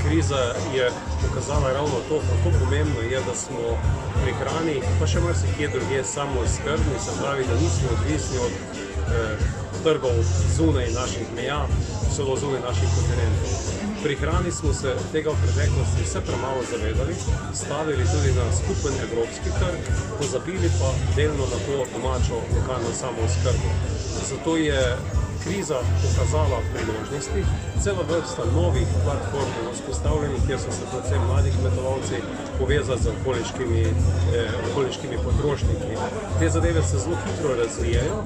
kriza je pokazala ravno to, kako pomembno je, da smo pri hrani, pa še marsikje drugje samooskrbni, se pravi, da nismo odvisni od trgov zunaj naših meja, celo zunaj naših kontinentov. Pri hrani smo se tega v preteklosti vse premalo zavedali, stavili tudi na skupen evropski trg, pozabili pa delno na to domačo lokalno samooskrbo. Zato je kriza pokazala priložnosti, cela vrsta novih platform vzpostavljenih, kjer so se predvsem mladi kmetovalci povezali z okoliškimi potrošniki. Te zadeve se zelo hitro razvijajo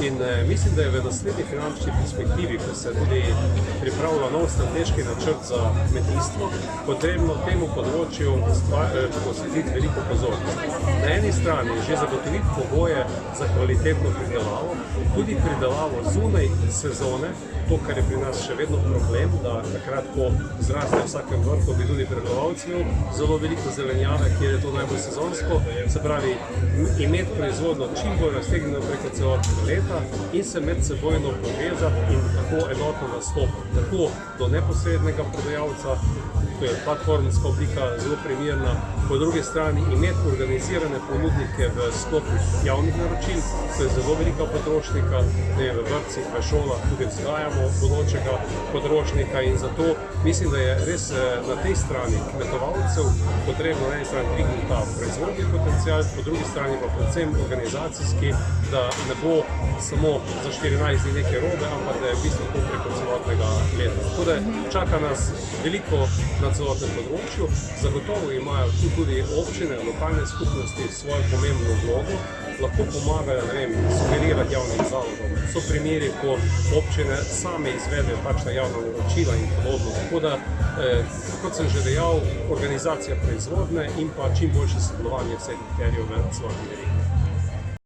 in mislim, da je v naslednji finančni perspektivi, ko se tudi pripravlja nov strateški načrt za kmetijstvo, potrebno temu področju posvetiti veliko pozornosti. Na eni strani že zagotoviti pogoje za kvalitetno pridelavo, tudi pridelavo zunaj sezone, to, kar je pri nas še vedno problem, da takrat, ko zraste v vsakem vrtu, bi tudi pridelovalci imel zelo veliko zelenjave, kjer je to najbolj sezonsko, se pravi, imeti proizvodno čim bolj raztegnjeno preko celotnega leta in se medsebojno povezati in tako enotno nastopati, tako do neposrednega prodajalca, to je platformska oblika zelo primerna, po drugi strani imeti organizirane ponudnike v sklopu javnih naročil, to je zelo velika potrošnika, v vrtcih, v šolah, tudi vzgajamo bodočega potrošnika in zato mislim, da je res na tej strani kmetovalcev potrebno na eni strani dvigniti ta proizvodni potencial, po drugi strani pa predvsem organizacijski, da ne bo samo za 14 dni neke robe, ampak da je v bistvu to preko celotnega leta. Tako da čaka nas veliko na celotnem področju, zagotovo imajo tu tudi občine, lokalne skupnosti svojo pomembno vlogo, lahko pomagajo, ne vem, sugerirati javnim zavodom. So primeri, ko občine same izvedejo takšna javna naročila in podobno. Tako da, kot sem že dejal, organizacija proizvodne in pa čim boljše sodelovanje vseh akterjev v celotni verigi.